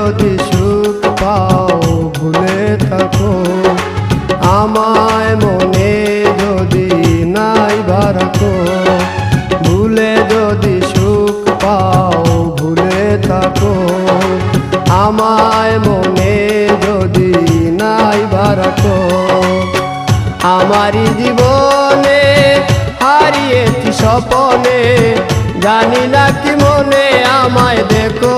যদি সুখ পাও ভুলে থাকো আমায়, মনে যদি নাই বারাকো। ভুলে যদি সুখ পাও ভুলে থাকো আমায়, মনে যদি নাই বারাকো। আমারি জীবনে হারিয়েছি স্বপনে, জানি না কি মনে আমায় দেখো।